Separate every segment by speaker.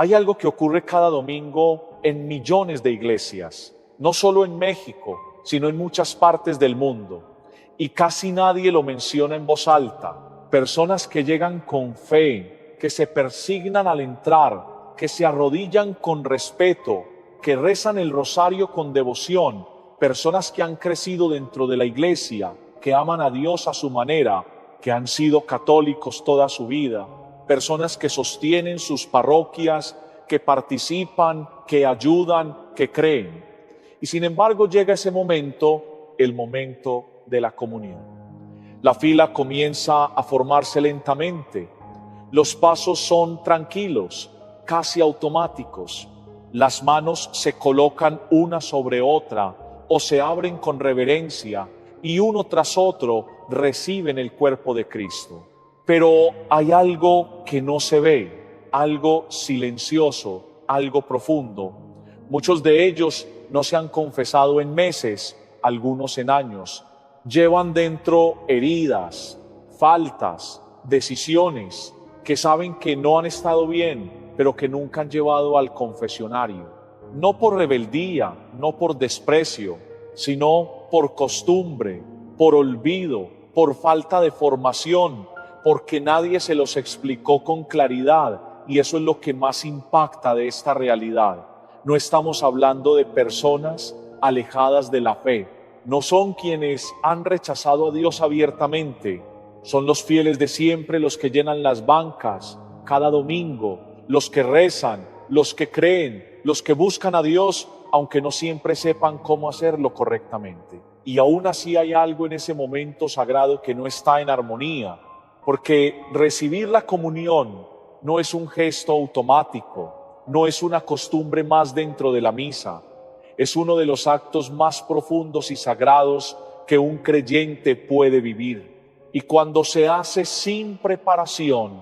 Speaker 1: Hay algo que ocurre cada domingo en millones de iglesias, no solo en México, sino en muchas partes del mundo. Y casi nadie lo menciona en voz alta. Personas que llegan con fe, que se persignan al entrar, que se arrodillan con respeto, que rezan el rosario con devoción. Personas que han crecido dentro de la iglesia, que aman a Dios a su manera, que han sido católicos toda su vida. Personas que sostienen sus parroquias, que participan, que ayudan, que creen. Y sin embargo llega ese momento, el momento de la comunión. La fila comienza a formarse lentamente. Los pasos son tranquilos, casi automáticos. Las manos se colocan una sobre otra o se abren con reverencia y uno tras otro reciben el cuerpo de Cristo. Pero hay algo que no se ve, algo silencioso, algo profundo. Muchos de ellos no se han confesado en meses, algunos en años. Llevan dentro heridas, faltas, decisiones que saben que no han estado bien, pero que nunca han llevado al confesionario. No por rebeldía, no por desprecio, sino por costumbre, por olvido, por falta de formación, porque nadie se los explicó con claridad, y eso es lo que más impacta de esta realidad. No estamos hablando de personas alejadas de la fe, no son quienes han rechazado a Dios abiertamente, son los fieles de siempre, los que llenan las bancas cada domingo, los que rezan, los que creen, los que buscan a Dios, aunque no siempre sepan cómo hacerlo correctamente. Y aún así hay algo en ese momento sagrado que no está en armonía, porque recibir la comunión no es un gesto automático, no es una costumbre más dentro de la misa, es uno de los actos más profundos y sagrados que un creyente puede vivir. Y cuando se hace sin preparación,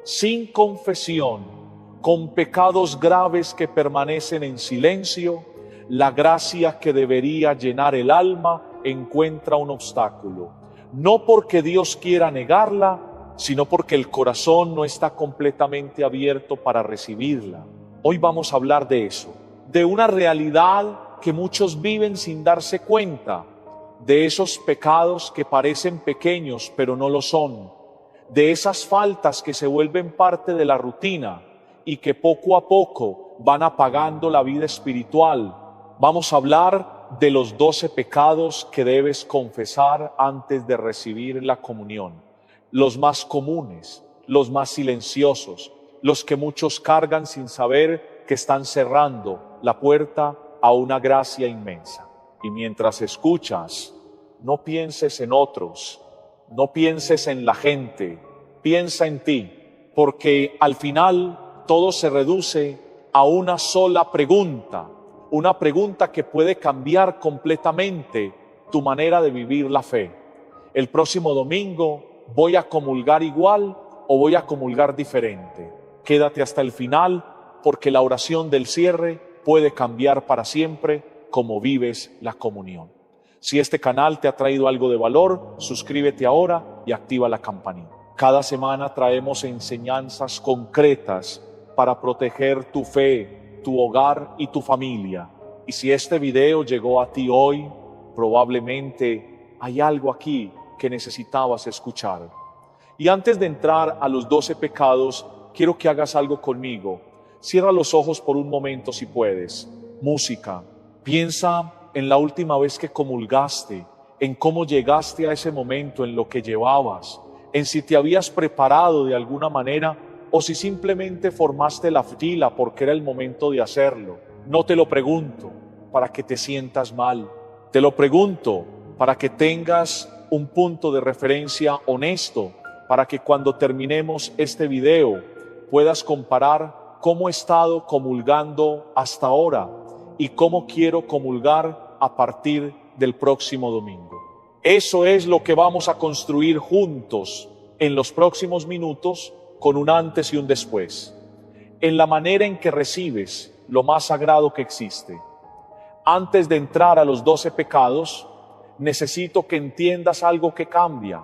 Speaker 1: sin confesión, con pecados graves que permanecen en silencio, la gracia que debería llenar el alma encuentra un obstáculo. No porque Dios quiera negarla, sino porque el corazón no está completamente abierto para recibirla. Hoy vamos a hablar de eso, de una realidad que muchos viven sin darse cuenta, de esos pecados que parecen pequeños pero no lo son, de esas faltas que se vuelven parte de la rutina y que poco a poco van apagando la vida espiritual. Vamos a hablar de los 12 pecados que debes confesar antes de recibir la comunión. Los más comunes, los más silenciosos, los que muchos cargan sin saber que están cerrando la puerta a una gracia inmensa. Y mientras escuchas, no pienses en otros, no pienses en la gente, piensa en ti, porque al final todo se reduce a una sola pregunta, una pregunta que puede cambiar completamente tu manera de vivir la fe. El próximo domingo, ¿voy a comulgar igual o voy a comulgar diferente? Quédate hasta el final, porque la oración del cierre puede cambiar para siempre cómo vives la comunión. Si este canal te ha traído algo de valor, suscríbete ahora y activa la campanita. Cada semana traemos enseñanzas concretas para proteger tu fe, tu hogar y tu familia. Y si este video llegó a ti hoy, probablemente hay algo aquí que necesitabas escuchar. Y antes de entrar a los 12 pecados, quiero que hagas algo conmigo. Cierra los ojos por un momento si puedes. Música. Piensa en la última vez que comulgaste, en cómo llegaste a ese momento, en lo que llevabas, en si te habías preparado de alguna manera o si simplemente formaste la fila porque era el momento de hacerlo. No te lo pregunto para que te sientas mal, te lo pregunto para que tengas un punto de referencia honesto, para que cuando terminemos este video puedas comparar cómo he estado comulgando hasta ahora y cómo quiero comulgar a partir del próximo domingo. Eso es lo que vamos a construir juntos en los próximos minutos, con un antes y un después, en la manera en que recibes lo más sagrado que existe. Antes de entrar a los 12 pecados, necesito que entiendas algo que cambia: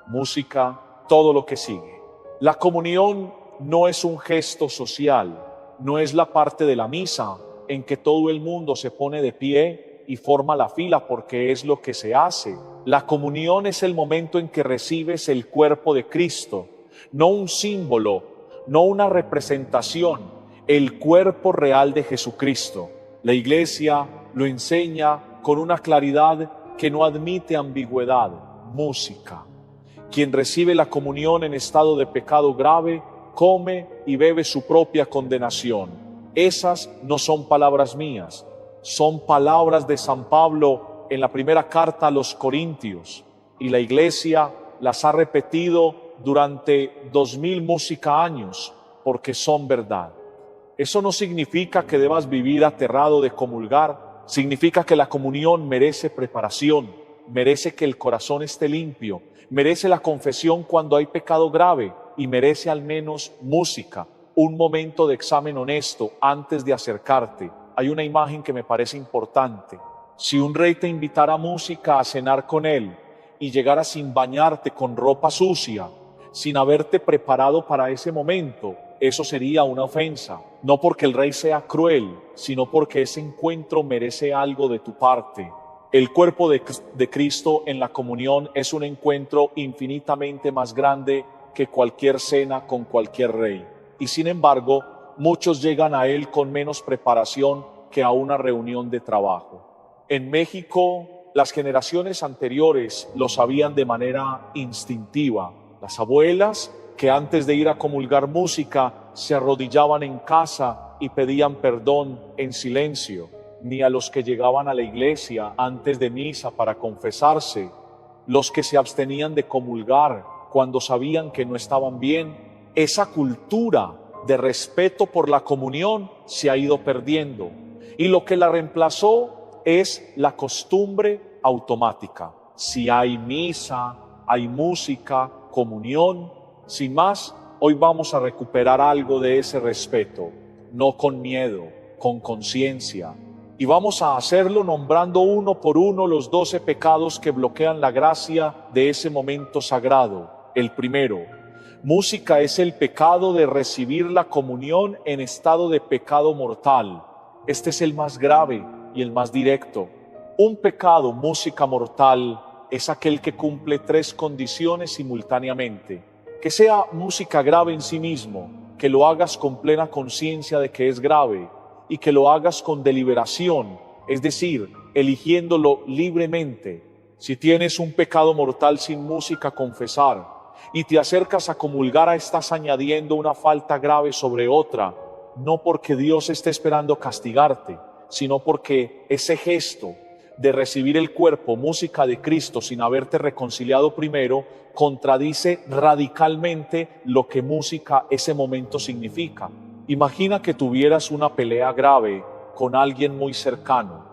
Speaker 1: música, todo lo que sigue. La comunión no es un gesto social, no es la parte de la misa en que todo el mundo se pone de pie y forma la fila porque es lo que se hace. La comunión es el momento en que recibes el cuerpo de Cristo, no un símbolo, no una representación, el cuerpo real de Jesucristo. La Iglesia lo enseña con una claridad que no admite ambigüedad. Música. Quien recibe la comunión en estado de pecado grave, come y bebe su propia condenación. Esas no son palabras mías, son palabras de San Pablo en la primera carta a los Corintios, y la Iglesia las ha repetido durante 2000 años, porque son verdad. Eso no significa que debas vivir aterrado de comulgar, significa que la comunión merece preparación, merece que el corazón esté limpio, merece la confesión cuando hay pecado grave y merece al menos música, un momento de examen honesto antes de acercarte. Hay una imagen que me parece importante. Si un rey te invitara a música a cenar con él y llegara sin bañarte, con ropa sucia, sin haberte preparado para ese momento, eso sería una ofensa. No porque el rey sea cruel, sino porque ese encuentro merece algo de tu parte. El cuerpo de Cristo en la comunión es un encuentro infinitamente más grande que cualquier cena con cualquier rey. Y sin embargo, muchos llegan a él con menos preparación que a una reunión de trabajo. En México, las generaciones anteriores lo sabían de manera instintiva. Las abuelas, que antes de ir a comulgar música, se arrodillaban en casa y pedían perdón en silencio. Ni a los que llegaban a la iglesia antes de misa para confesarse, los que se abstenían de comulgar cuando sabían que no estaban bien. Esa cultura de respeto por la comunión se ha ido perdiendo, y lo que la reemplazó es la costumbre automática. Si hay misa, hay música, comunión, sin más, hoy vamos a recuperar algo de ese respeto, no con miedo, con conciencia. Y vamos a hacerlo nombrando uno por uno los 12 pecados que bloquean la gracia de ese momento sagrado. El primero, música es el pecado de recibir la comunión en estado de pecado mortal. Este es el más grave y el más directo. Un pecado, música mortal, es aquel que cumple 3 condiciones simultáneamente. Que sea música grave en sí mismo, que lo hagas con plena conciencia de que es grave, y que lo hagas con deliberación, es decir, eligiéndolo libremente. Si tienes un pecado mortal sin música, confesar, y te acercas a comulgar, estás añadiendo una falta grave sobre otra, no porque Dios esté esperando castigarte, sino porque ese gesto de recibir el cuerpo, música de Cristo, sin haberte reconciliado primero, contradice radicalmente lo que música ese momento significa. Imagina que tuvieras una pelea grave con alguien muy cercano,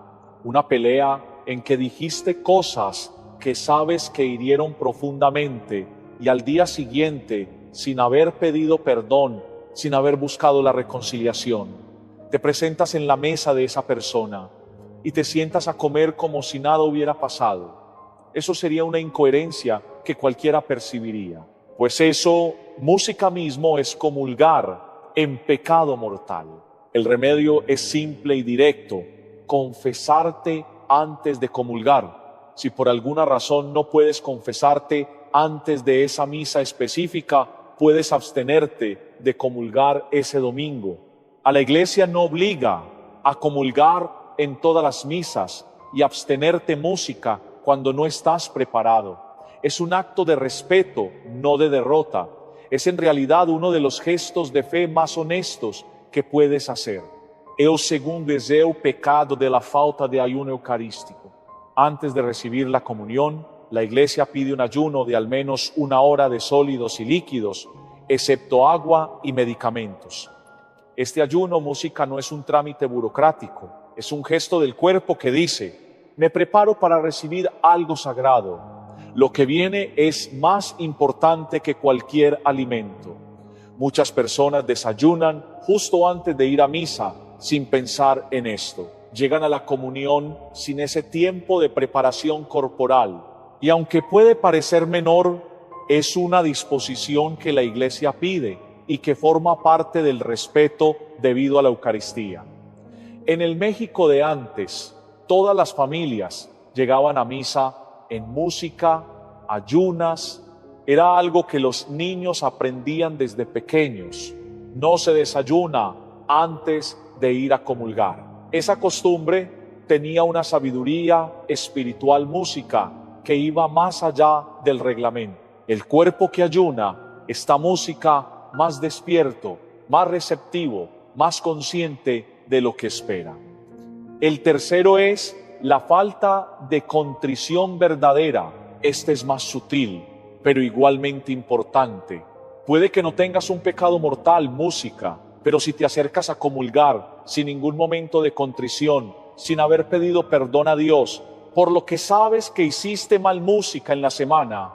Speaker 1: una pelea en que dijiste cosas que sabes que hirieron profundamente, y al día siguiente, sin haber pedido perdón, sin haber buscado la reconciliación, te presentas en la mesa de esa persona y te sientas a comer como si nada hubiera pasado. Eso sería una incoherencia que cualquiera percibiría. Pues eso, música mismo, es comulgar en pecado mortal. El remedio es simple y directo: confesarte antes de comulgar. Si por alguna razón no puedes confesarte antes de esa misa específica, puedes abstenerte de comulgar ese domingo. A la iglesia no obliga a comulgar en todas las misas y abstenerte música cuando no estás preparado. Es un acto de respeto, no de derrota. Es en realidad uno de los gestos de fe más honestos que puedes hacer. É o segundo é o pecado de la falta de ayuno eucarístico. Antes de recibir la comunión, la Iglesia pide un ayuno de al menos 1 hora de sólidos y líquidos, excepto agua y medicamentos. Este ayuno, música, no es un trámite burocrático, es un gesto del cuerpo que dice: me preparo para recibir algo sagrado. Lo que viene es más importante que cualquier alimento. Muchas personas desayunan justo antes de ir a misa sin pensar en esto. Llegan a la comunión sin ese tiempo de preparación corporal. Y aunque puede parecer menor, es una disposición que la Iglesia pide. y que forma parte del respeto debido a la Eucaristía. En el México de antes, todas las familias llegaban a misa en música, ayunas, era algo que los niños aprendían desde pequeños. No se desayuna antes de ir a comulgar. Esa costumbre tenía una sabiduría espiritual música que iba más allá del reglamento. El cuerpo que ayuna, esta música más despierto, más receptivo, más consciente de lo que espera. El tercero es la falta de contrición verdadera. Este es más sutil, pero igualmente importante. Puede que no tengas un pecado mortal, música, pero si te acercas a comulgar sin ningún momento de contrición, sin haber pedido perdón a Dios por lo que sabes que hiciste mal música en la semana,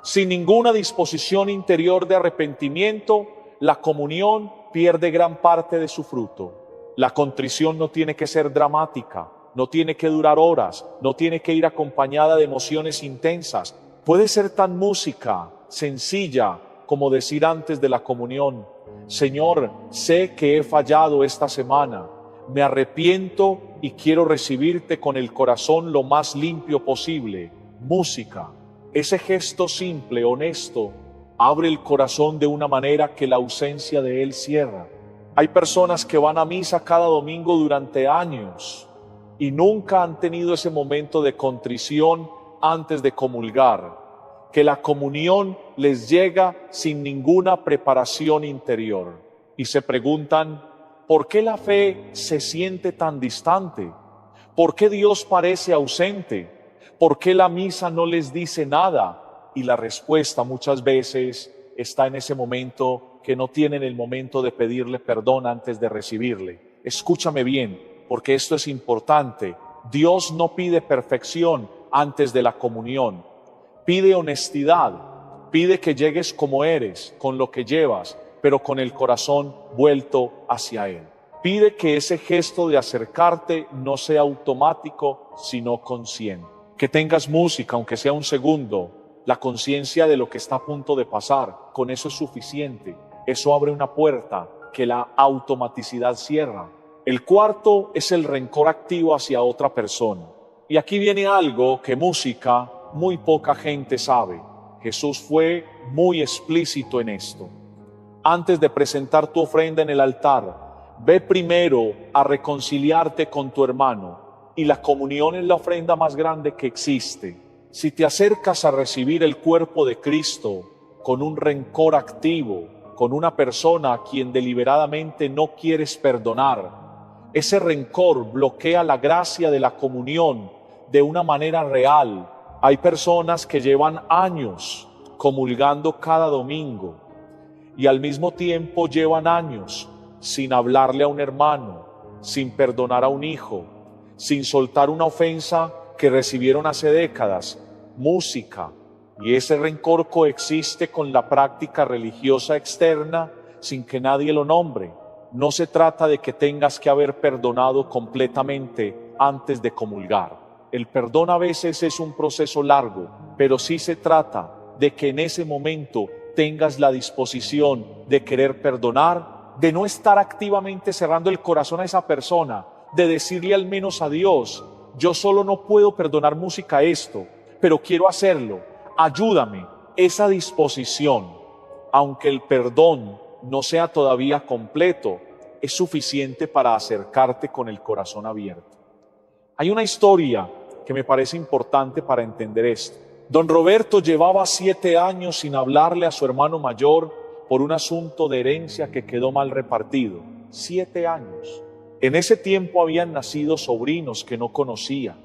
Speaker 1: sin ninguna disposición interior de arrepentimiento, la comunión pierde gran parte de su fruto. La contrición no tiene que ser dramática, no tiene que durar horas, no tiene que ir acompañada de emociones intensas. Puede ser tan música, sencilla, como decir antes de la comunión: Señor, sé que he fallado esta semana, me arrepiento y quiero recibirte con el corazón lo más limpio posible. Música. Ese gesto simple, honesto, abre el corazón de una manera que la ausencia de él cierra. Hay personas que van a misa cada domingo durante años y nunca han tenido ese momento de contrición antes de comulgar, que la comunión les llega sin ninguna preparación interior y se preguntan: ¿por qué la fe se siente tan distante? ¿Por qué Dios parece ausente? ¿Por qué la misa no les dice nada? Y la respuesta muchas veces está en ese momento que no tienen el momento de pedirle perdón antes de recibirle. Escúchame bien, porque esto es importante. Dios no pide perfección antes de la comunión. Pide honestidad, pide que llegues como eres, con lo que llevas, pero con el corazón vuelto hacia Él. Pide que ese gesto de acercarte no sea automático, sino consciente. Que tengas música, aunque sea un segundo, la conciencia de lo que está a punto de pasar, con eso es suficiente. Eso abre una puerta que la automaticidad cierra. El cuarto es el rencor activo hacia otra persona. Y aquí viene algo que música muy poca gente sabe. Jesús fue muy explícito en esto. Antes de presentar tu ofrenda en el altar, ve primero a reconciliarte con tu hermano. Y la comunión es la ofrenda más grande que existe. Si te acercas a recibir el cuerpo de Cristo con un rencor activo, con una persona a quien deliberadamente no quieres perdonar, ese rencor bloquea la gracia de la comunión de una manera real. Hay personas que llevan años comulgando cada domingo y al mismo tiempo llevan años sin hablarle a un hermano, sin perdonar a un hijo, sin soltar una ofensa que recibieron hace décadas. Música. Y ese rencor coexiste con la práctica religiosa externa sin que nadie lo nombre. No se trata de que tengas que haber perdonado completamente antes de comulgar. El perdón a veces es un proceso largo, pero sí se trata de que en ese momento tengas la disposición de querer perdonar, de no estar activamente cerrando el corazón a esa persona, de decirle al menos a Dios: yo solo no puedo perdonar música esto, pero quiero hacerlo, ayúdame. Esa disposición, aunque el perdón no sea todavía completo, es suficiente para acercarte con el corazón abierto. Hay una historia que me parece importante para entender esto. Don Roberto llevaba 7 años sin hablarle a su hermano mayor por un asunto de herencia que quedó mal repartido. 7 años. En ese tiempo habían nacido sobrinos que no conocía.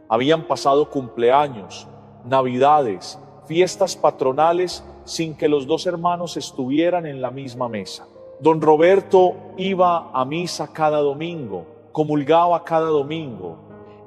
Speaker 1: Habían pasado cumpleaños, navidades, fiestas patronales sin que los dos hermanos estuvieran en la misma mesa. Don Roberto iba a misa cada domingo, comulgaba cada domingo,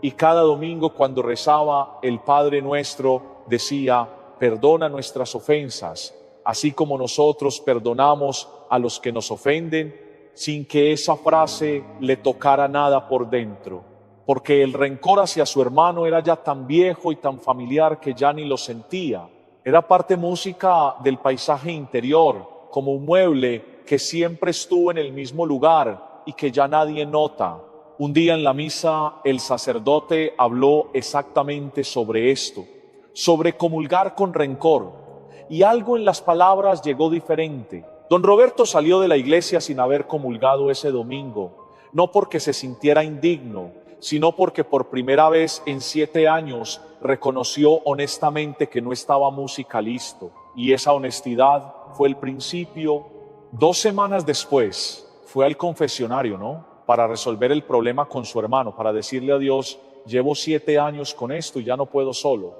Speaker 1: y cada domingo cuando rezaba el Padre Nuestro decía: perdona nuestras ofensas, así como nosotros perdonamos a los que nos ofenden, sin que esa frase le tocara nada por dentro, porque el rencor hacia su hermano era ya tan viejo y tan familiar que ya ni lo sentía. Era parte música del paisaje interior, como un mueble que siempre estuvo en el mismo lugar y que ya nadie nota. Un día en la misa el sacerdote habló exactamente sobre esto, sobre comulgar con rencor, y algo en las palabras llegó diferente. Don Roberto salió de la iglesia sin haber comulgado ese domingo, no porque se sintiera indigno, sino porque por primera vez en 7 años reconoció honestamente que no estaba música listo, y esa honestidad fue el principio. 2 semanas después fue al confesionario, para resolver el problema con su hermano, para decirle a Dios: llevo 7 años con esto y ya no puedo solo.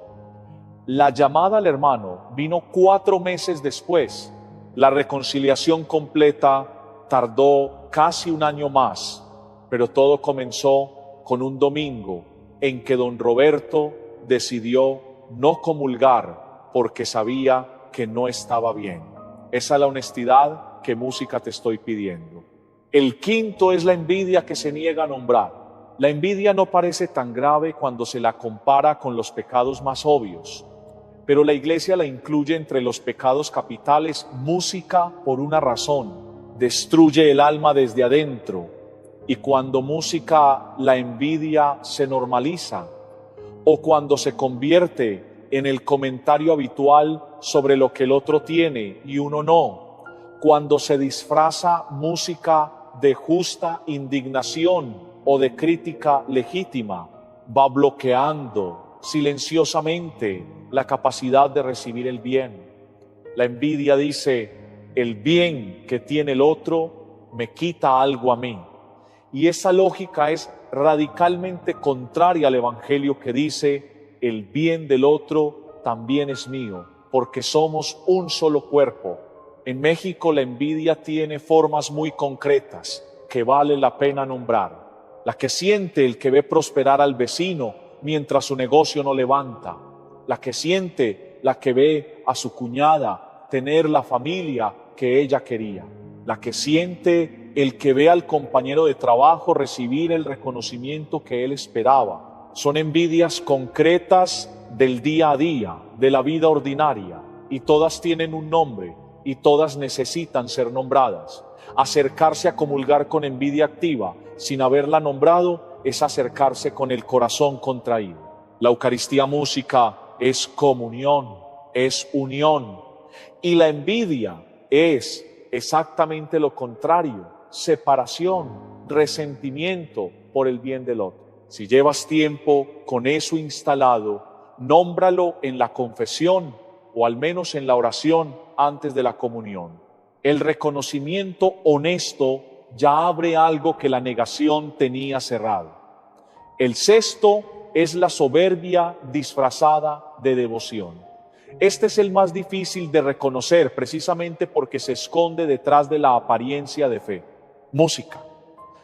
Speaker 1: La llamada al hermano vino 4 meses después. La reconciliación completa tardó casi 1 año más, pero todo comenzó con un domingo en que don Roberto decidió no comulgar porque sabía que no estaba bien. Esa es la honestidad que música te estoy pidiendo. El quinto es la envidia que se niega a nombrar. La envidia no parece tan grave cuando se la compara con los pecados más obvios, pero la Iglesia la incluye entre los pecados capitales. Música, por una razón, destruye el alma desde adentro, y cuando música, la envidia se normaliza, o cuando se convierte en el comentario habitual sobre lo que el otro tiene y uno no, cuando se disfraza música de justa indignación o de crítica legítima, va bloqueando silenciosamente la capacidad de recibir el bien. La envidia dice: el bien que tiene el otro me quita algo a mí. Y esa lógica es radicalmente contraria al Evangelio, que dice: el bien del otro también es mío, porque somos un solo cuerpo. En México la envidia tiene formas muy concretas que vale la pena nombrar. La que siente el que ve prosperar al vecino mientras su negocio no levanta. La que siente la que ve a su cuñada tener la familia que ella quería. La que siente el que ve al compañero de trabajo recibir el reconocimiento que él esperaba. Son envidias concretas del día a día, de la vida ordinaria, y todas tienen un nombre y todas necesitan ser nombradas. Acercarse a comulgar con envidia activa sin haberla nombrado es acercarse con el corazón contraído. La Eucaristía música es comunión, es unión, y la envidia es exactamente lo contrario: separación, resentimiento por el bien del otro. Si llevas tiempo con eso instalado, nómbralo en la confesión o al menos en la oración antes de la comunión. El reconocimiento honesto ya abre algo que la negación tenía cerrado. El sexto es la soberbia disfrazada de devoción. Este es el más difícil de reconocer, precisamente porque se esconde detrás de la apariencia de fe. Música.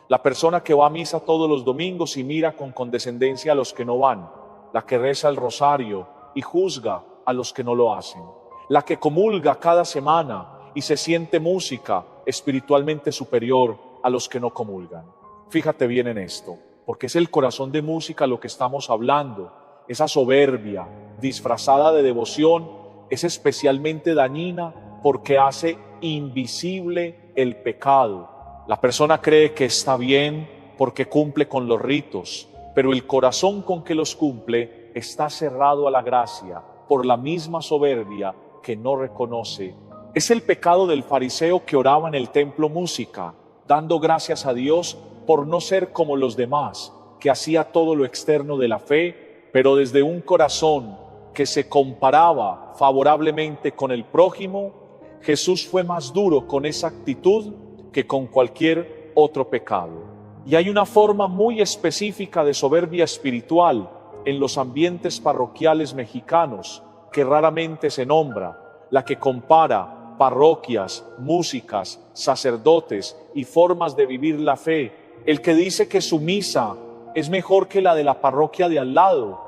Speaker 1: La persona que va a misa todos los domingos y mira con condescendencia a los que no van. La que reza el rosario y juzga a los que no lo hacen. La que comulga cada semana y se siente música espiritualmente superior a los que no comulgan. Fíjate bien en esto, porque es el corazón de música lo que estamos hablando. Esa soberbia disfrazada de devoción es especialmente dañina porque hace invisible el pecado. La persona cree que está bien porque cumple con los ritos, pero el corazón con que los cumple está cerrado a la gracia por la misma soberbia que no reconoce. Es el pecado del fariseo que oraba en el templo música, dando gracias a Dios por no ser como los demás, que hacía todo lo externo de la fe, pero desde un corazón que se comparaba favorablemente con el prójimo. Jesús fue más duro con esa actitud que con cualquier otro pecado. Y hay una forma muy específica de soberbia espiritual en los ambientes parroquiales mexicanos que raramente se nombra, la que compara parroquias, músicas, sacerdotes y formas de vivir la fe. El que dice que su misa es mejor que la de la parroquia de al lado,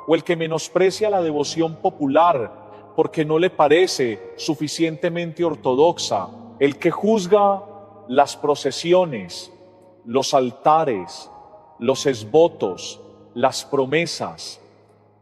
Speaker 1: o el que menosprecia la devoción popular porque no le parece suficientemente ortodoxa, el que juzga las procesiones, los altares, los esvotos, las promesas,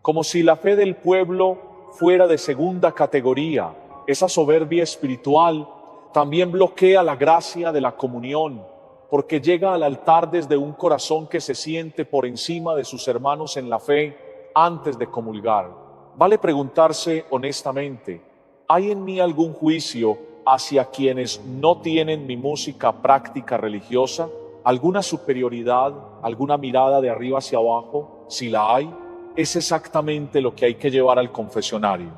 Speaker 1: como si la fe del pueblo fuera de segunda categoría. Esa soberbia espiritual También bloquea la gracia de la comunión, porque llega al altar desde un corazón que se siente por encima de sus hermanos en la fe antes de comulgar. Vale preguntarse honestamente, ¿hay en mí algún juicio hacia quienes no tienen mi música práctica religiosa? ¿Alguna superioridad, alguna mirada de arriba hacia abajo? Si la hay, es exactamente lo que hay que llevar al confesionario.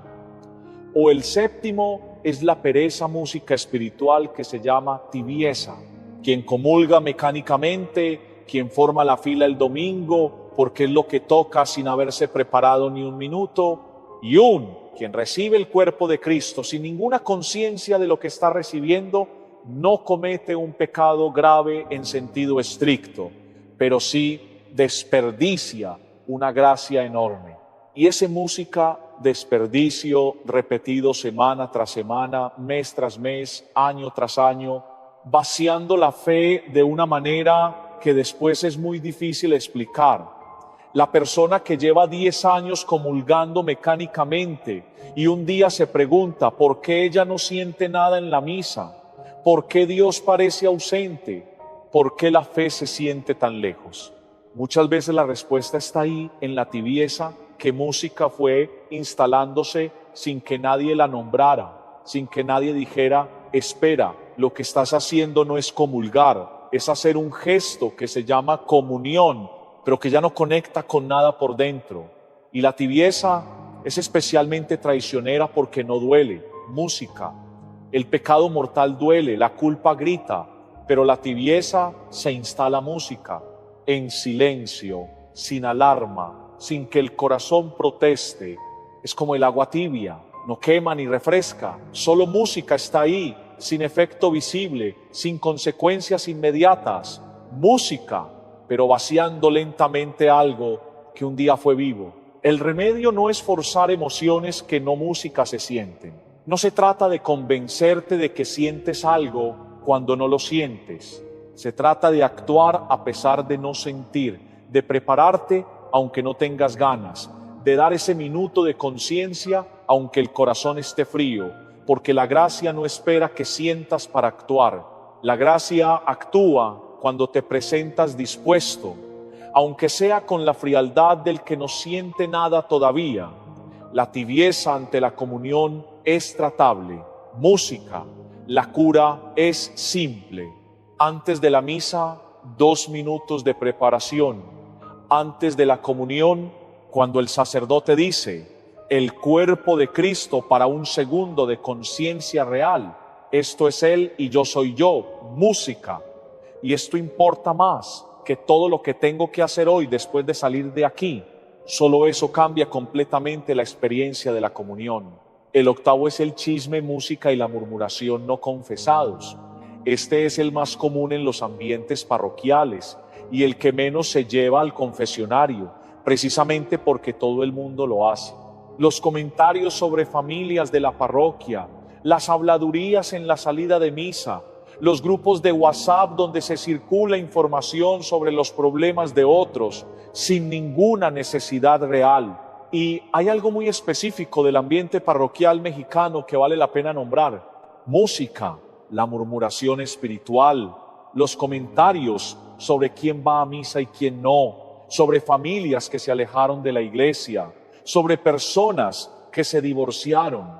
Speaker 1: O el séptimo es la pereza música espiritual que se llama tibieza, quien comulga mecánicamente, quien forma la fila el domingo porque es lo que toca sin haberse preparado ni un minuto, y quien recibe el cuerpo de Cristo sin ninguna conciencia de lo que está recibiendo, no comete un pecado grave en sentido estricto, pero sí desperdicia una gracia enorme. Y ese música desperdicio repetido semana tras semana, mes tras mes, año tras año, vaciando la fe de una manera que después es muy difícil explicar. La persona que lleva 10 años comulgando mecánicamente y un día se pregunta por qué ella no siente nada en la misa, por qué Dios parece ausente, por qué la fe se siente tan lejos. Muchas veces la respuesta está ahí, en la tibieza que música fue instalándose sin que nadie la nombrara, sin que nadie dijera, espera, lo que estás haciendo no es comulgar, es hacer un gesto que se llama comunión, pero que ya no conecta con nada por dentro. Y la tibieza es especialmente traicionera porque no duele. Música, el pecado mortal duele, la culpa grita, pero la tibieza se instala música, en silencio, sin alarma, sin que el corazón proteste. Es como el agua tibia, no quema ni refresca, solo música está ahí, sin efecto visible, sin consecuencias inmediatas. Música, pero vaciando lentamente algo que un día fue vivo. El remedio no es forzar emociones que no música se sienten. No se trata de convencerte de que sientes algo cuando no lo sientes. Se trata de actuar a pesar de no sentir, de prepararte aunque no tengas ganas, de dar ese minuto de conciencia aunque el corazón esté frío, porque la gracia no espera que sientas para actuar. La gracia actúa cuando te presentas dispuesto, aunque sea con la frialdad del que no siente nada todavía. La tibieza ante la comunión es tratable. Música, la cura es simple. Antes de la misa, 2 minutos de preparación. Antes de la comunión, cuando el sacerdote dice, el cuerpo de Cristo para un segundo de conciencia real. Esto es Él y yo soy yo. Música. Y esto importa más que todo lo que tengo que hacer hoy después de salir de aquí. Solo eso cambia completamente la experiencia de la comunión. El octavo es el chisme, música y la murmuración no confesados. Este es el más común en los ambientes parroquiales y el que menos se lleva al confesionario, precisamente porque todo el mundo lo hace. Los comentarios sobre familias de la parroquia, las habladurías en la salida de misa, los grupos de WhatsApp donde se circula información sobre los problemas de otros sin ninguna necesidad real. Y hay algo muy específico del ambiente parroquial mexicano que vale la pena nombrar: música, la murmuración espiritual, los comentarios sobre quién va a misa y quién no, sobre familias que se alejaron de la iglesia, sobre personas que se divorciaron,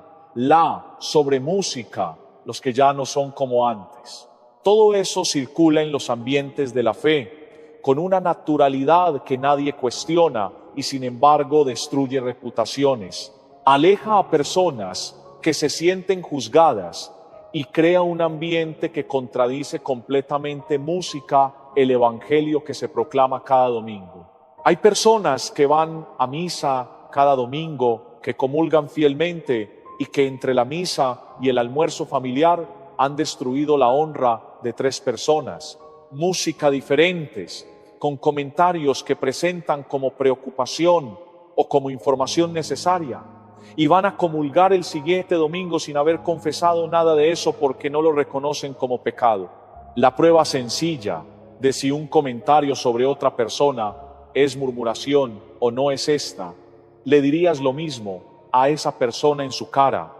Speaker 1: sobre música, los que ya no son como antes. Todo eso circula en los ambientes de la fe, con una naturalidad que nadie cuestiona y sin embargo destruye reputaciones. Aleja a personas que se sienten juzgadas y crea un ambiente que contradice completamente música, el evangelio que se proclama cada domingo. Hay personas que van a misa cada domingo, que comulgan fielmente y que entre la misa y el almuerzo familiar han destruido la honra de 3 personas. Música diferentes, con comentarios que presentan como preocupación o como información necesaria. Y van a comulgar el siguiente domingo sin haber confesado nada de eso porque no lo reconocen como pecado. La prueba sencilla de si un comentario sobre otra persona es murmuración o no es esta, le dirías lo mismo a esa persona en su cara.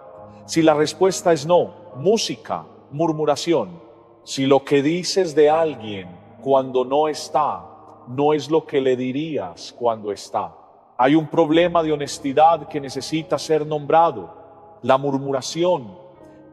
Speaker 1: Si la respuesta es no, música, Murmuración. Si lo que dices de alguien cuando no está, no es lo que le dirías cuando está. Hay un problema de honestidad que necesita ser nombrado. La murmuración.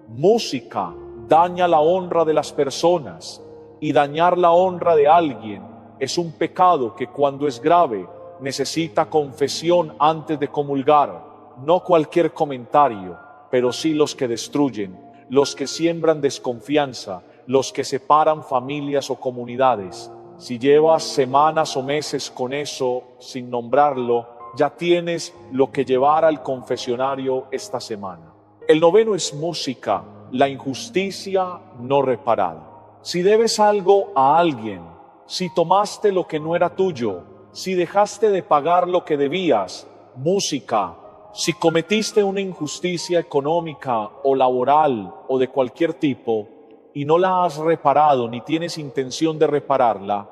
Speaker 1: Música daña la honra de las personas, y dañar la honra de alguien es un pecado que, cuando es grave, necesita confesión antes de comulgar. No cualquier comentario, pero sí los que destruyen, los que siembran desconfianza, los que separan familias o comunidades. Si llevas semanas o meses con eso sin nombrarlo, ya tienes lo que llevar al confesionario esta semana. El noveno es música, la injusticia no reparada. Si debes algo a alguien, si tomaste lo que no era tuyo, si dejaste de pagar lo que debías, música. Si cometiste una injusticia económica o laboral o de cualquier tipo y no la has reparado ni tienes intención de repararla,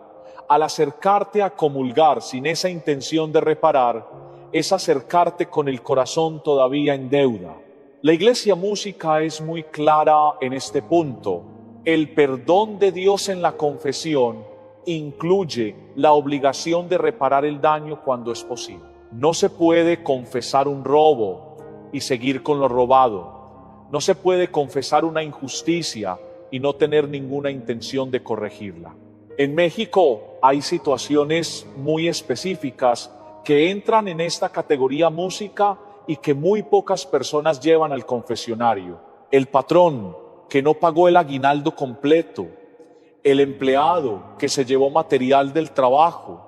Speaker 1: al acercarte a comulgar sin esa intención de reparar, es acercarte con el corazón todavía en deuda. La Iglesia Música es muy clara en este punto. El perdón de Dios en la confesión incluye la obligación de reparar el daño cuando es posible. No se puede confesar un robo y seguir con lo robado. No se puede confesar una injusticia y no tener ninguna intención de corregirla. En México hay situaciones muy específicas que entran en esta categoría música y que muy pocas personas llevan al confesionario. El patrón que no pagó el aguinaldo completo, el empleado que se llevó material del trabajo,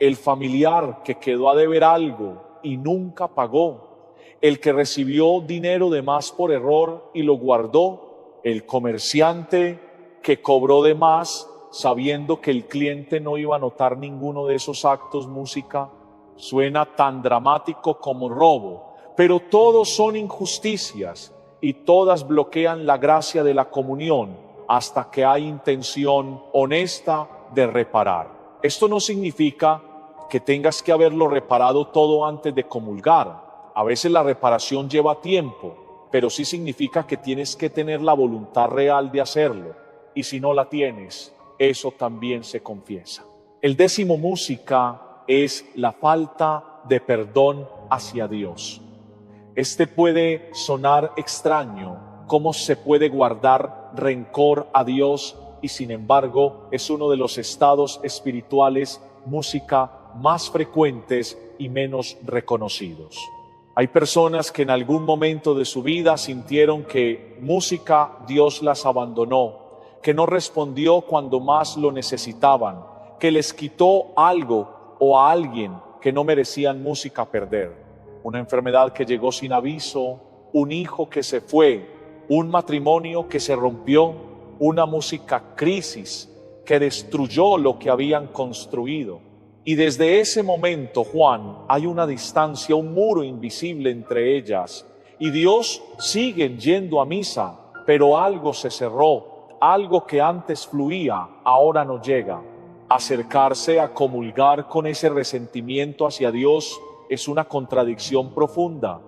Speaker 1: el familiar que quedó a deber algo y nunca pagó, el que recibió dinero de más por error y lo guardó, el comerciante que cobró de más sabiendo que el cliente no iba a notar ninguno de esos actos. Música suena tan dramático como robo, pero todos son injusticias y todas bloquean la gracia de la comunión hasta que hay intención honesta de reparar. Esto no significa que tengas que haberlo reparado todo antes de comulgar. A veces la reparación lleva tiempo, pero sí significa que tienes que tener la voluntad real de hacerlo. Y si no la tienes, eso también se confiesa. El décimo música es la falta de perdón hacia Dios. Este puede sonar extraño, cómo se puede guardar rencor a Dios, y sin embargo es uno de los estados espirituales, música, más frecuentes y menos reconocidos. Hay personas que en algún momento de su vida sintieron que música Dios las abandonó, que no respondió cuando más lo necesitaban, que les quitó algo o a alguien que no merecían música perder. Una enfermedad que llegó sin aviso, un hijo que se fue, un matrimonio que se rompió, una música crisis que destruyó lo que habían construido. Y desde ese momento, Juan, hay una distancia, un muro invisible entre ellas. Y Dios sigue yendo a misa, pero algo se cerró, algo que antes fluía, ahora no llega. Acercarse a comulgar con ese resentimiento hacia Dios es una contradicción profunda.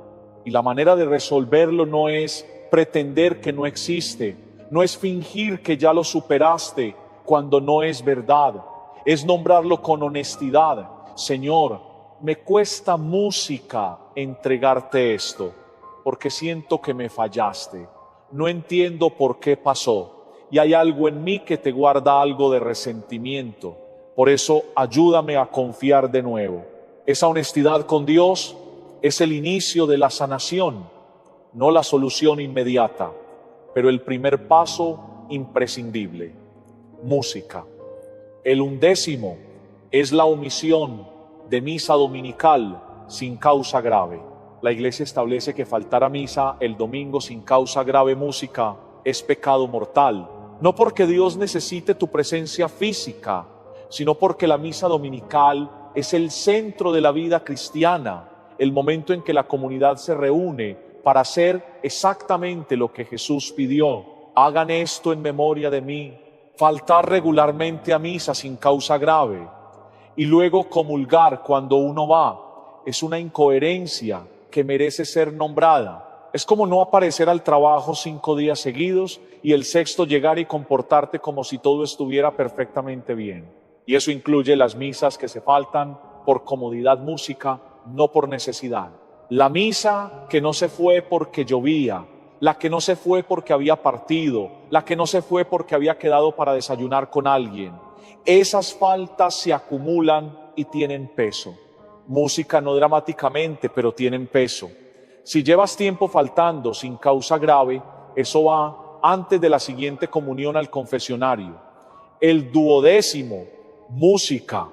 Speaker 1: Y la manera de resolverlo no es pretender que no existe, no es fingir que ya lo superaste cuando no es verdad, es nombrarlo con honestidad. Señor, me cuesta música entregarte esto, porque siento que me fallaste, no entiendo por qué pasó, y hay algo en mí que te guarda algo de resentimiento, por eso ayúdame a confiar de nuevo. Esa honestidad con Dios es el inicio de la sanación, no la solución inmediata, pero el primer paso imprescindible. Música. El 11º es la omisión de misa dominical sin causa grave. La Iglesia establece que faltar a misa el domingo sin causa grave música es pecado mortal, no porque Dios necesite tu presencia física, sino porque la misa dominical es el centro de la vida cristiana, el momento en que la comunidad se reúne para hacer exactamente lo que Jesús pidió. Hagan esto en memoria de mí. Faltar regularmente a misa sin causa grave y luego comulgar cuando uno va es una incoherencia que merece ser nombrada. Es como no aparecer al trabajo 5 días seguidos y el sexto llegar y comportarte como si todo estuviera perfectamente bien. Y eso incluye las misas que se faltan por comodidad música, no por necesidad. La misa que no se fue porque llovía, la que no se fue porque había partido, la que no se fue porque había quedado para desayunar con alguien. Esas faltas se acumulan y tienen peso. Música no dramáticamente, pero tienen peso. Si llevas tiempo faltando sin causa grave, eso va antes de la siguiente comunión al confesionario. El 12º, música.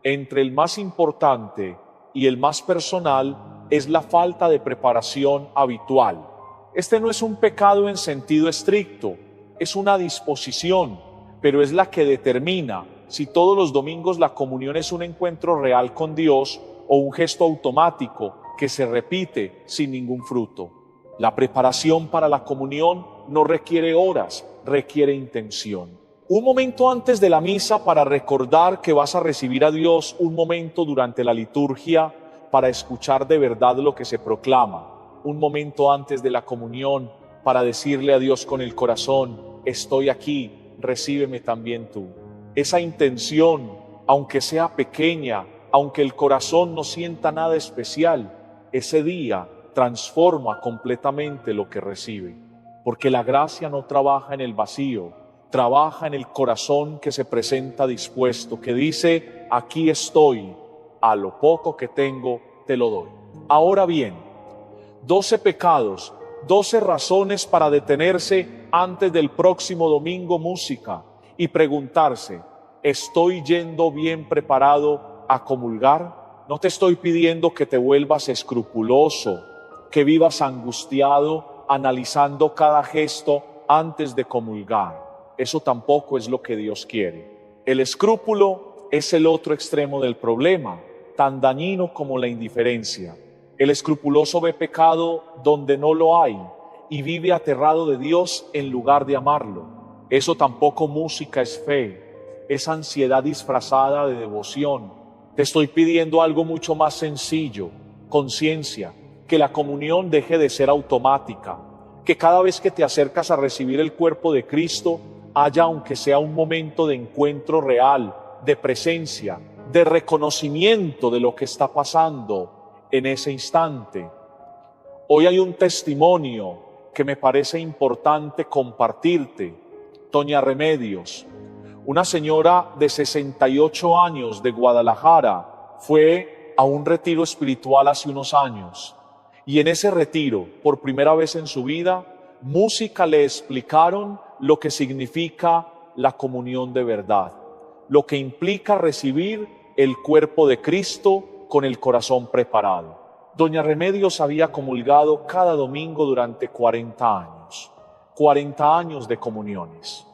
Speaker 1: Entre el más importante y el más personal es la falta de preparación habitual. Este no es un pecado en sentido estricto, es una disposición, pero es la que determina si todos los domingos la comunión es un encuentro real con Dios o un gesto automático que se repite sin ningún fruto. La preparación para la comunión no requiere horas, requiere intención. Un momento antes de la misa para recordar que vas a recibir a Dios, un momento durante la liturgia para escuchar de verdad lo que se proclama, un momento antes de la comunión para decirle a Dios con el corazón: estoy aquí, recíbeme también tú. Esa intención, aunque sea pequeña, aunque el corazón no sienta nada especial, ese día transforma completamente lo que recibe, porque la gracia no trabaja en el vacío, trabaja en el corazón que se presenta dispuesto, que dice: aquí estoy, a lo poco que tengo te lo doy. Ahora bien, 12 pecados, 12 razones para detenerse antes del próximo domingo música y preguntarse: ¿estoy yendo bien preparado a comulgar? No te estoy pidiendo que te vuelvas escrupuloso, que vivas angustiado, analizando cada gesto antes de comulgar. Eso tampoco es lo que Dios quiere. El escrúpulo es el otro extremo del problema, tan dañino como la indiferencia. El escrupuloso ve pecado donde no lo hay y vive aterrado de Dios en lugar de amarlo. Eso tampoco música es fe, es ansiedad disfrazada de devoción. Te estoy pidiendo algo mucho más sencillo: conciencia, que la comunión deje de ser automática, que cada vez que te acercas a recibir el cuerpo de Cristo haya, aunque sea un momento de encuentro real, de presencia, de reconocimiento de lo que está pasando en ese instante. Hoy hay un testimonio que me parece importante compartirte. Doña Remedios, una señora de 68 años de Guadalajara, fue a un retiro espiritual hace unos años. Y en ese retiro, por primera vez en su vida, música le explicaron lo que significa la comunión de verdad, lo que implica recibir el cuerpo de Cristo con el corazón preparado. Doña Remedios había comulgado cada domingo durante 40 años de comuniones.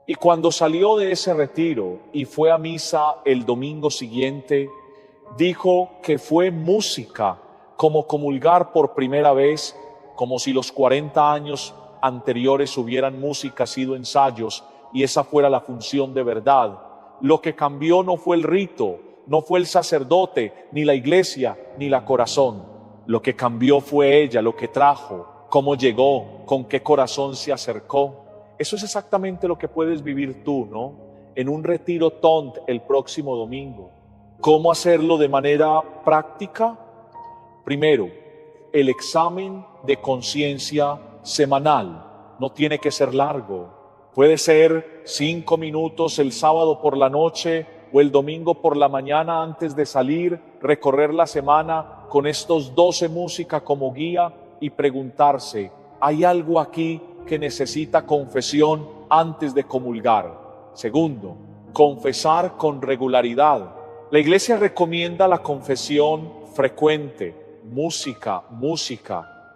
Speaker 1: Y cuando salió de ese retiro y fue a misa el domingo siguiente, dijo que fue música como comulgar por primera vez, como si los 40 años anteriores hubieran música sido ensayos y esa fuera la función de verdad. Lo que cambió no fue el rito, no fue el sacerdote, ni la iglesia, ni la corazón. Lo que cambió fue ella, lo que trajo, cómo llegó, con qué corazón se acercó. Eso es exactamente lo que puedes vivir tú, ¿no? En un retiro TONT el próximo domingo. ¿Cómo hacerlo de manera práctica? Primero, el examen de conciencia semanal. No tiene que ser largo. Puede ser 5 minutos el sábado por la noche o el domingo por la mañana antes de salir, recorrer la semana con estos 12 música como guía y preguntarse: ¿hay algo aquí que necesita confesión antes de comulgar? Segundo, confesar con regularidad. La Iglesia recomienda la confesión frecuente, música,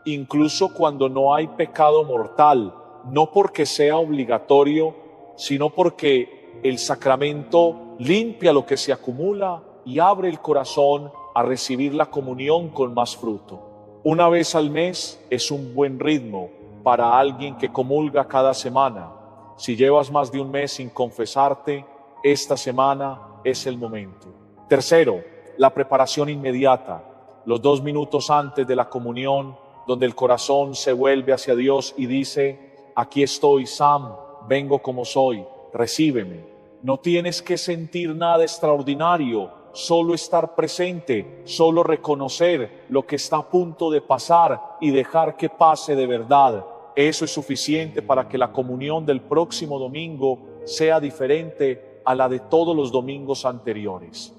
Speaker 1: incluso cuando no hay pecado mortal, no porque sea obligatorio, sino porque el sacramento limpia lo que se acumula y abre el corazón a recibir la comunión con más fruto. Una vez al mes es un buen ritmo para alguien que comulga cada semana. Si llevas más de un mes sin confesarte, esta semana es el momento. Tercero, la preparación inmediata. Los 2 minutos antes de la comunión, donde el corazón se vuelve hacia Dios y dice: aquí estoy, Sam, vengo como soy, recíbeme. No tienes que sentir nada extraordinario, solo estar presente, solo reconocer lo que está a punto de pasar y dejar que pase de verdad. Eso es suficiente para que la comunión del próximo domingo sea diferente a la de todos los domingos anteriores.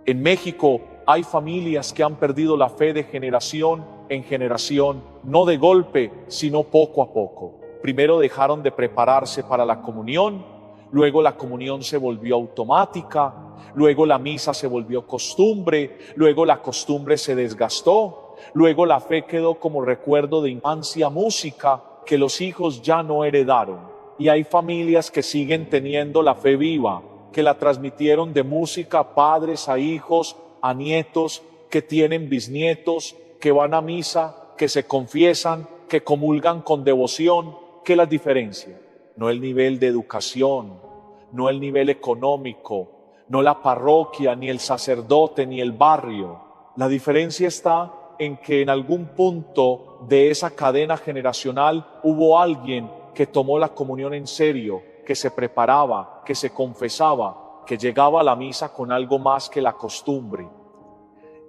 Speaker 1: En México hay familias que han perdido la fe de generación en generación, no de golpe, sino poco a poco. Primero dejaron de prepararse para la comunión, luego la comunión se volvió automática, luego la misa se volvió costumbre, luego la costumbre se desgastó, luego la fe quedó como recuerdo de infancia, música que los hijos ya no heredaron. Y hay familias que siguen teniendo la fe viva, que la transmitieron de música padres a hijos, a nietos, que tienen bisnietos, que van a misa, que se confiesan, que comulgan con devoción. ¿Qué las diferencia? No el nivel de educación, no el nivel económico, no la parroquia, ni el sacerdote, ni el barrio. La diferencia está en que en algún punto de esa cadena generacional hubo alguien que tomó la comunión en serio, que se preparaba, que se confesaba, que llegaba a la misa con algo más que la costumbre.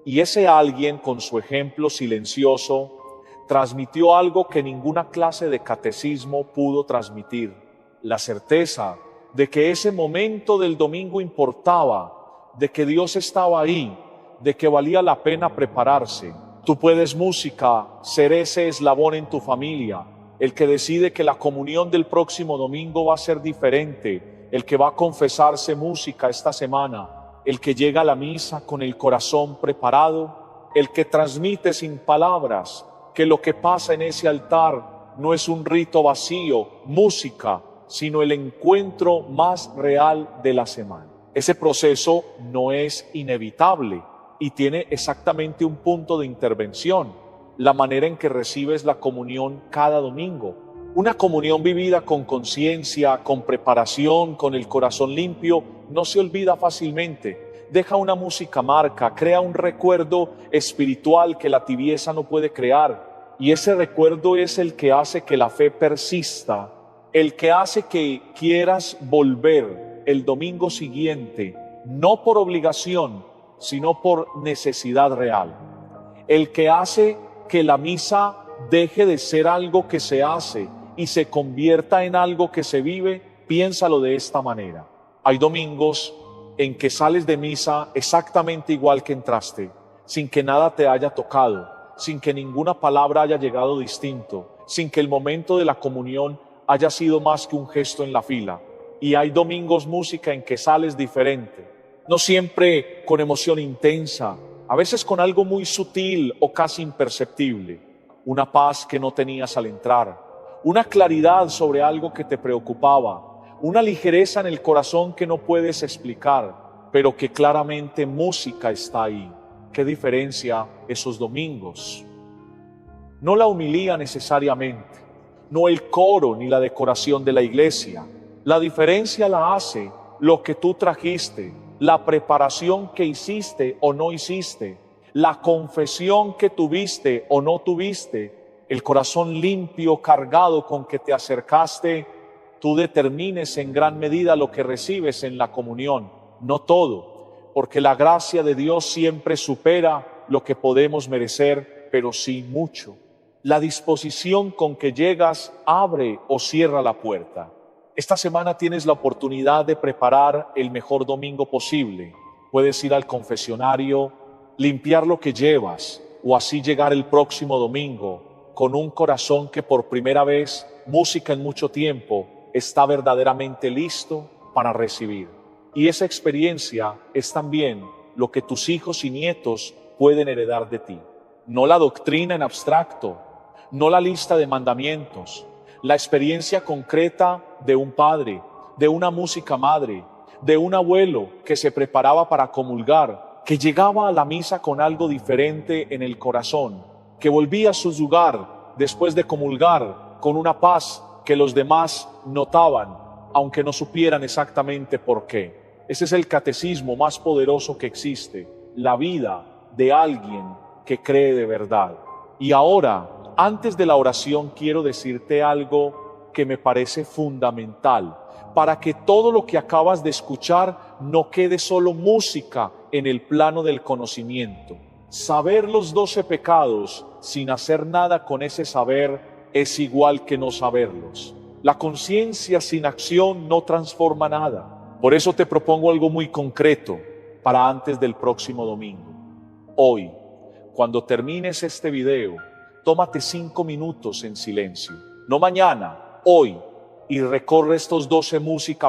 Speaker 1: Y ese alguien, con su ejemplo silencioso, transmitió algo que ninguna clase de catecismo pudo transmitir: la certeza de que ese momento del domingo importaba, de que Dios estaba ahí, de que valía la pena prepararse. Tú puedes, música, ser ese eslabón en tu familia, el que decide que la comunión del próximo domingo va a ser diferente, el que va a confesarse, música, esta semana, el que llega a la misa con el corazón preparado, el que transmite sin palabras que lo que pasa en ese altar no es un rito vacío, música, sino el encuentro más real de la semana. Ese proceso no es inevitable y tiene exactamente un punto de intervención: la manera en que recibes la comunión cada domingo. Una comunión vivida con conciencia, con preparación, con el corazón limpio, no se olvida fácilmente. Deja una música marca, crea un recuerdo espiritual que la tibieza no puede crear. Y ese recuerdo es el que hace que la fe persista, el que hace que quieras volver el domingo siguiente, no por obligación, sino por necesidad real. El que hace que la misa deje de ser algo que se hace y se convierta en algo que se vive. Piénsalo de esta manera: hay domingos en que sales de misa exactamente igual que entraste, sin que nada te haya tocado, sin que ninguna palabra haya llegado distinto, sin que el momento de la comunión haya sido más que un gesto en la fila. Y hay domingos, música, en que sales diferente, no siempre con emoción intensa, a veces con algo muy sutil o casi imperceptible, una paz que no tenías al entrar, una claridad sobre algo que te preocupaba, una ligereza en el corazón que no puedes explicar, pero que claramente música está ahí. ¿Qué diferencia esos domingos? No la homilía necesariamente, no el coro ni la decoración de la iglesia. La diferencia la hace lo que tú trajiste, la preparación que hiciste o no hiciste, la confesión que tuviste o no tuviste, el corazón limpio, cargado con que te acercaste. Tú determines en gran medida lo que recibes en la comunión, no todo, porque la gracia de Dios siempre supera lo que podemos merecer, pero sí mucho. La disposición con que llegas abre o cierra la puerta. Esta semana tienes la oportunidad de preparar el mejor domingo posible. Puedes ir al confesionario, limpiar lo que llevas, o así llegar el próximo domingo con un corazón que por primera vez, música en mucho tiempo, está verdaderamente listo para recibir. Y esa experiencia es también lo que tus hijos y nietos pueden heredar de ti. No la doctrina en abstracto, no la lista de mandamientos, la experiencia concreta de un padre, de una música madre, de un abuelo que se preparaba para comulgar, que llegaba a la misa con algo diferente en el corazón, que volvía a su lugar después de comulgar con una paz que los demás notaban, aunque no supieran exactamente por qué. Ese es el catecismo más poderoso que existe, la vida de alguien que cree de verdad. Y ahora antes de la oración quiero decirte algo que me parece fundamental para que todo lo que acabas de escuchar no quede solo música en el plano del conocimiento. Saber los 12 pecados sin hacer nada con ese saber es igual que no saberlos. La conciencia sin acción no transforma nada. Por eso te propongo algo muy concreto para antes del próximo domingo. Hoy, cuando termines este video, tómate 5 minutos en silencio. No mañana, hoy. Y recorre estos 12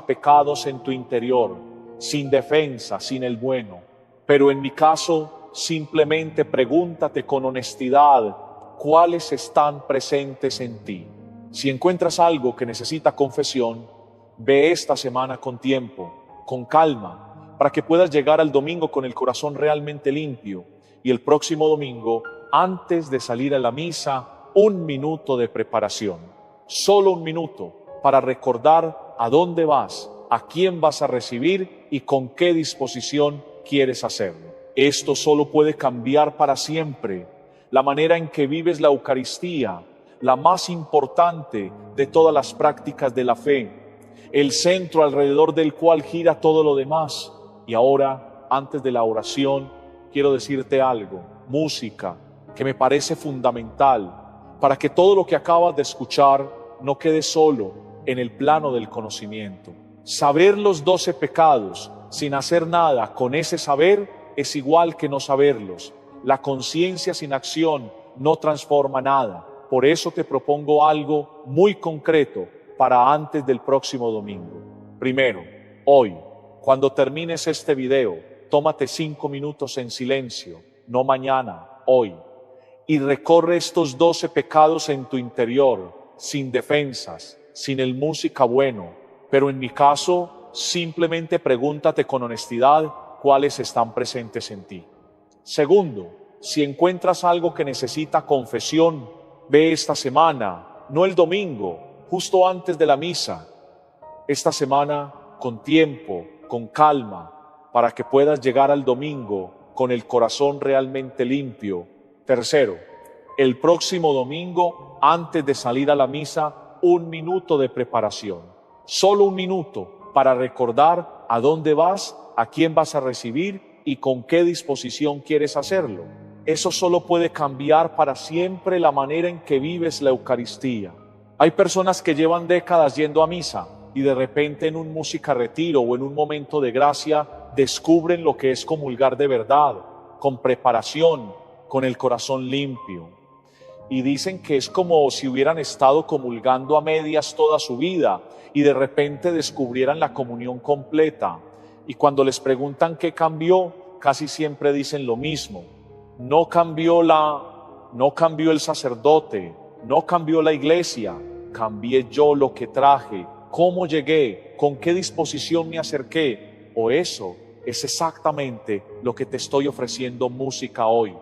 Speaker 1: pecados en tu interior, sin defensa, sin el bueno. Pero en mi caso, simplemente pregúntate con honestidad cuáles están presentes en ti. Si encuentras algo que necesita confesión, ve esta semana con tiempo, con calma, para que puedas llegar al domingo con el corazón realmente limpio. Y el próximo domingo, antes de salir a la misa, 1 minuto de preparación. Solo 1 minuto. Para recordar a dónde vas, a quién vas a recibir y con qué disposición quieres hacerlo. Esto solo puede cambiar para siempre la manera en que vives la Eucaristía, la más importante de todas las prácticas de la fe, el centro alrededor del cual gira todo lo demás. Y ahora, antes de la oración, quiero decirte algo, música, que me parece fundamental para que todo lo que acabas de escuchar no quede solo en el plano del conocimiento. Saber los 12 pecados sin hacer nada con ese saber es igual que no saberlos. La conciencia sin acción no transforma nada. Por eso te propongo algo muy concreto para antes del próximo domingo. Primero, hoy, cuando termines este video, tómate 5 minutos en silencio, no mañana, hoy, y recorre estos 12 pecados en tu interior, sin defensas, sin el música bueno, pero en mi caso, simplemente pregúntate con honestidad cuáles están presentes en ti. Segundo, si encuentras algo que necesita confesión, ve esta semana, no el domingo, justo antes de la misa. Esta semana con tiempo, con calma, para que puedas llegar al domingo con el corazón realmente limpio. Tercero, el próximo domingo, antes de salir a la misa, 1 minuto de preparación, solo 1 minuto para recordar a dónde vas, a quién vas a recibir y con qué disposición quieres hacerlo. Eso solo puede cambiar para siempre la manera en que vives la Eucaristía. Hay personas que llevan décadas yendo a misa y de repente en un música retiro o en un momento de gracia descubren lo que es comulgar de verdad, con preparación, con el corazón limpio. Y dicen que es como si hubieran estado comulgando a medias toda su vida y de repente descubrieran la comunión completa. Y cuando les preguntan qué cambió, casi siempre dicen lo mismo. No cambió el sacerdote, no cambió la iglesia, cambié yo lo que traje, cómo llegué, con qué disposición me acerqué. O eso es exactamente lo que te estoy ofreciendo música hoy.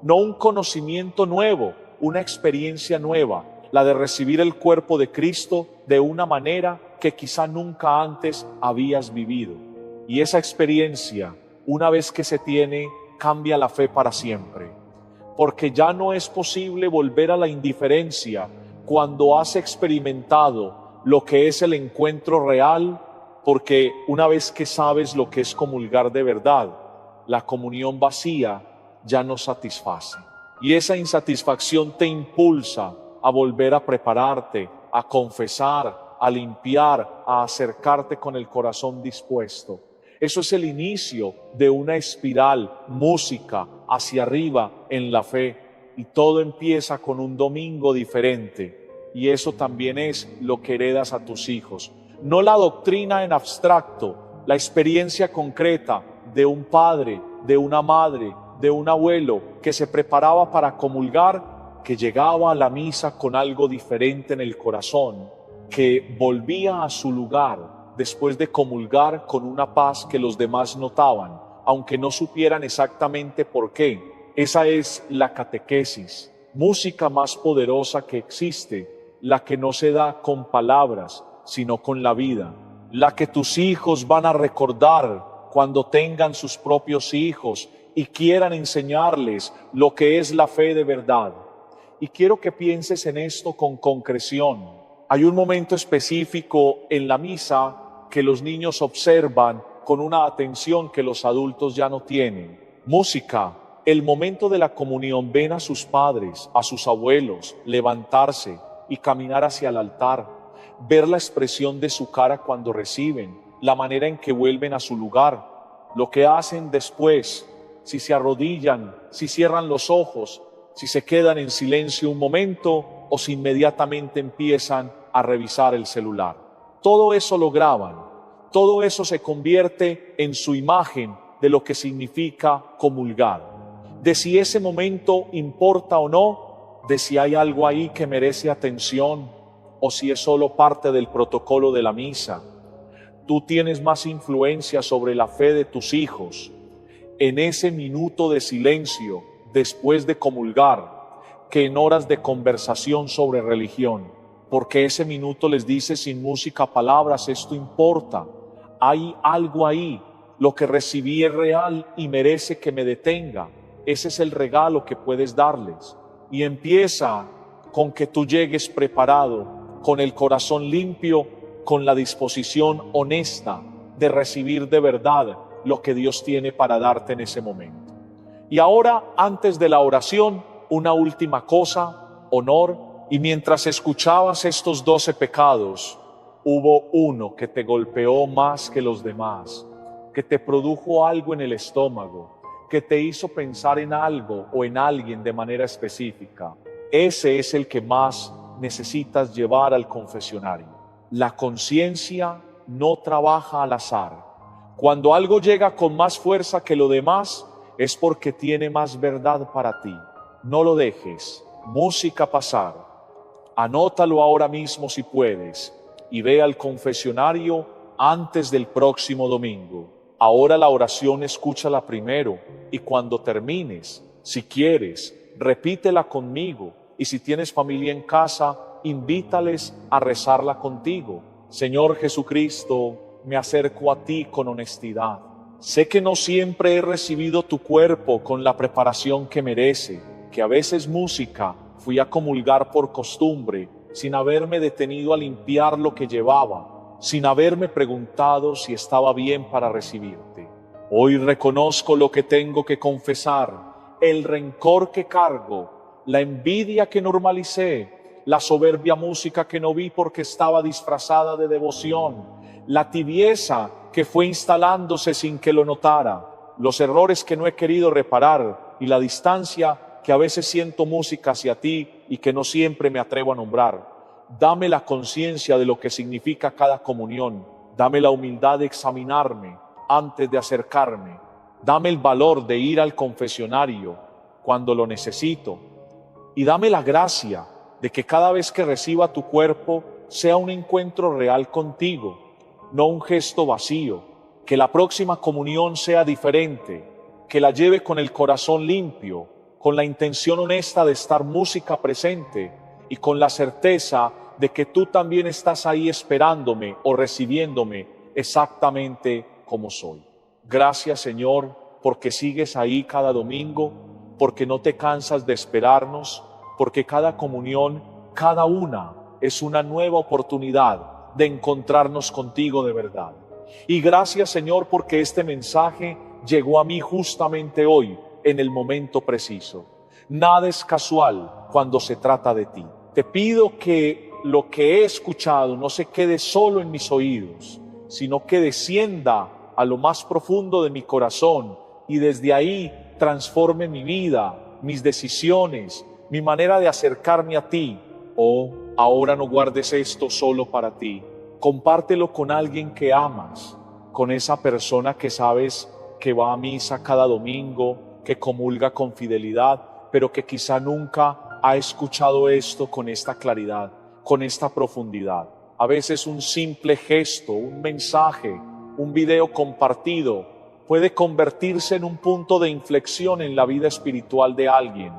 Speaker 1: No un conocimiento nuevo, una experiencia nueva, la de recibir el cuerpo de Cristo de una manera que quizá nunca antes habías vivido. Y esa experiencia, una vez que se tiene, cambia la fe para siempre. Porque ya no es posible volver a la indiferencia cuando has experimentado lo que es el encuentro real, porque una vez que sabes lo que es comulgar de verdad, la comunión vacía ya no satisface. Y esa insatisfacción te impulsa a volver a prepararte, a confesar, a limpiar, a acercarte con el corazón dispuesto. Eso es el inicio de una espiral, música, hacia arriba en la fe. Y todo empieza con un domingo diferente. Y eso también es lo que heredas a tus hijos. No la doctrina en abstracto, la experiencia concreta de un padre, de una madre, de un abuelo que se preparaba para comulgar, que llegaba a la misa con algo diferente en el corazón, que volvía a su lugar después de comulgar con una paz que los demás notaban, aunque no supieran exactamente por qué. Esa es la catequesis, música más poderosa que existe, la que no se da con palabras, sino con la vida, la que tus hijos van a recordar cuando tengan sus propios hijos y quieran enseñarles lo que es la fe de verdad. y quiero que pienses en esto con concreción. Hay un momento específico en la misa que los niños observan con una atención que los adultos ya no tienen. Música. El momento de la comunión, ven a sus padres, a sus abuelos, levantarse y caminar hacia el altar, ver la expresión de su cara cuando reciben, la manera en que vuelven a su lugar, lo que hacen después, si se arrodillan, si cierran los ojos, si se quedan en silencio un momento o si inmediatamente empiezan a revisar el celular. Todo eso lo graban, todo eso se convierte en su imagen de lo que significa comulgar, de si ese momento importa o no, de si hay algo ahí que merece atención o si es solo parte del protocolo de la misa. Tú tienes más influencia sobre la fe de tus hijos en ese minuto de silencio después de comulgar que en horas de conversación sobre religión, porque ese minuto les dice sin música palabras, esto importa, hay algo ahí, lo que recibí es real y merece que me detenga. Ese es el regalo que puedes darles. Y empieza con que tú llegues preparado, con el corazón limpio, con la disposición honesta de recibir de verdad lo que Dios tiene para darte en ese momento. Y ahora, antes de la oración, una última cosa, honor. Y mientras escuchabas estos 12 pecados, hubo uno que te golpeó más que los demás, que te produjo algo en el estómago, que te hizo pensar en algo o en alguien de manera específica. Ese es el que más necesitas llevar al confesionario. La conciencia no trabaja al azar. Cuando algo llega con más fuerza que lo demás, es porque tiene más verdad para ti. No lo dejes. Música pasar. Anótalo ahora mismo si puedes y ve al confesionario antes del próximo domingo. Ahora la oración escúchala primero y cuando termines, si quieres, repítela conmigo y si tienes familia en casa, invítales a rezarla contigo. Señor Jesucristo, me acerco a ti con honestidad. Sé que no siempre he recibido tu cuerpo con la preparación que merece, que a veces música fui a comulgar por costumbre, sin haberme detenido a limpiar lo que llevaba, sin haberme preguntado si estaba bien para recibirte. Hoy reconozco lo que tengo que confesar, el rencor que cargo, la envidia que normalicé, la soberbia música que no vi porque estaba disfrazada de devoción, la tibieza que fue instalándose sin que lo notara, los errores que no he querido reparar y la distancia que a veces siento música hacia ti y que no siempre me atrevo a nombrar. Dame la conciencia de lo que significa cada comunión. Dame la humildad de examinarme antes de acercarme. Dame el valor de ir al confesionario cuando lo necesito. Y dame la gracia de que cada vez que reciba tu cuerpo sea un encuentro real contigo, no un gesto vacío. Que la próxima comunión sea diferente, que la lleve con el corazón limpio, con la intención honesta de estar música presente y con la certeza de que tú también estás ahí esperándome o recibiéndome exactamente como soy. Gracias, Señor, porque sigues ahí cada domingo, porque no te cansas de esperarnos, porque cada comunión, cada una, es una nueva oportunidad de encontrarnos contigo de verdad. Y gracias, Señor, porque este mensaje llegó a mí justamente hoy, en el momento preciso. Nada es casual cuando se trata de ti. Te pido que lo que he escuchado no se quede solo en mis oídos, sino que descienda a lo más profundo de mi corazón y desde ahí transforme mi vida, mis decisiones, mi manera de acercarme a ti. Oh, ahora no guardes esto solo para ti. Compártelo con alguien que amas, con esa persona que sabes que va a misa cada domingo, que comulga con fidelidad, pero que quizá nunca ha escuchado esto con esta claridad, con esta profundidad. A veces un simple gesto, un mensaje, un video compartido puede convertirse en un punto de inflexión en la vida espiritual de alguien.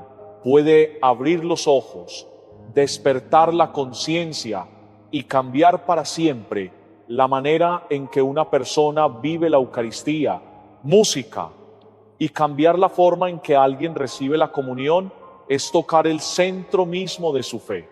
Speaker 1: Puede abrir los ojos, despertar la conciencia y cambiar para siempre la manera en que una persona vive la Eucaristía. Música y cambiar la forma en que alguien recibe la comunión es tocar el centro mismo de su fe.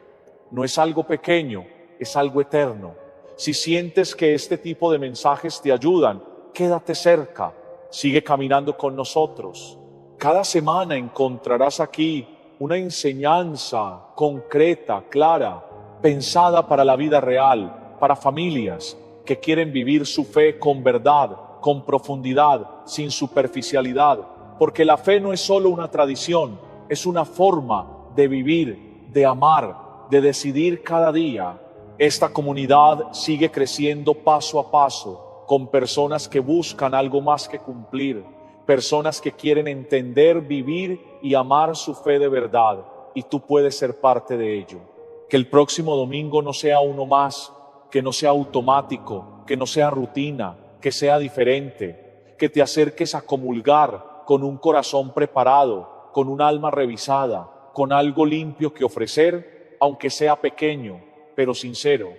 Speaker 1: No es algo pequeño, es algo eterno. Si sientes que este tipo de mensajes te ayudan, quédate cerca, sigue caminando con nosotros. Cada semana encontrarás aquí una enseñanza concreta, clara, pensada para la vida real, para familias que quieren vivir su fe con verdad, con profundidad, sin superficialidad, porque la fe no es solo una tradición, es una forma de vivir, de amar, de decidir cada día. Esta comunidad sigue creciendo paso a paso, con personas que buscan algo más que cumplir, personas que quieren entender, vivir y amar su fe de verdad, y tú puedes ser parte de ello. Que el próximo domingo no sea uno más, que no sea automático, que no sea rutina, que sea diferente, que te acerques a comulgar con un corazón preparado, con un alma revisada, con algo limpio que ofrecer, aunque sea pequeño, pero sincero,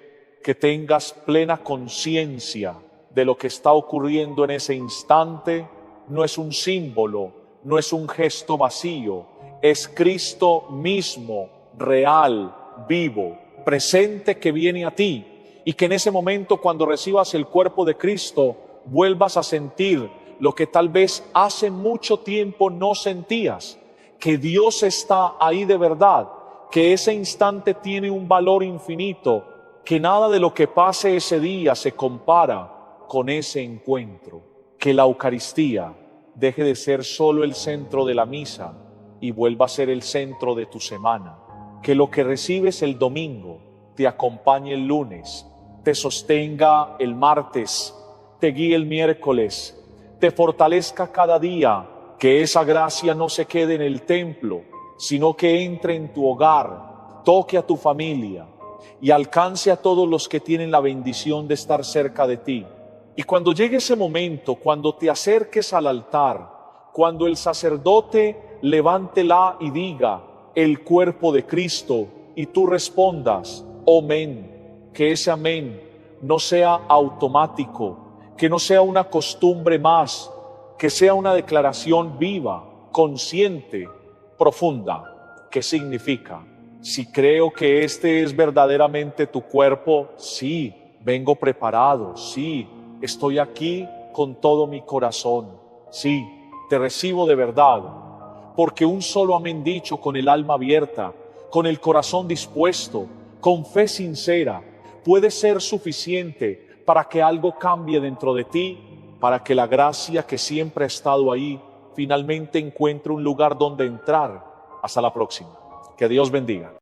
Speaker 1: que tengas plena conciencia de lo que está ocurriendo en ese instante. No es un símbolo, no es un gesto vacío, es Cristo mismo, real, vivo, presente, que viene a ti, y que en ese momento, cuando recibas el cuerpo de Cristo, vuelvas a sentir lo que tal vez hace mucho tiempo no sentías, que Dios está ahí de verdad, que ese instante tiene un valor infinito, que nada de lo que pase ese día se compara con ese encuentro. Que la Eucaristía deje de ser solo el centro de la misa y vuelva a ser el centro de tu semana. Que lo que recibes el domingo te acompañe el lunes, te sostenga el martes, te guíe el miércoles, te fortalezca cada día. Que esa gracia no se quede en el templo, sino que entre en tu hogar, toque a tu familia y alcance a todos los que tienen la bendición de estar cerca de ti. Y cuando llegue ese momento, cuando te acerques al altar, cuando el sacerdote levántela y diga el cuerpo de Cristo, y tú respondas amén, que ese amén no sea automático, que no sea una costumbre más, que sea una declaración viva, consciente, profunda. ¿Qué significa? Si creo que este es verdaderamente tu cuerpo, sí, vengo preparado, sí, estoy aquí con todo mi corazón, sí, te recibo de verdad, porque un solo amén dicho con el alma abierta, con el corazón dispuesto, con fe sincera, puede ser suficiente para que algo cambie dentro de ti, para que la gracia que siempre ha estado ahí finalmente encuentre un lugar donde entrar. Hasta la próxima. Que Dios bendiga.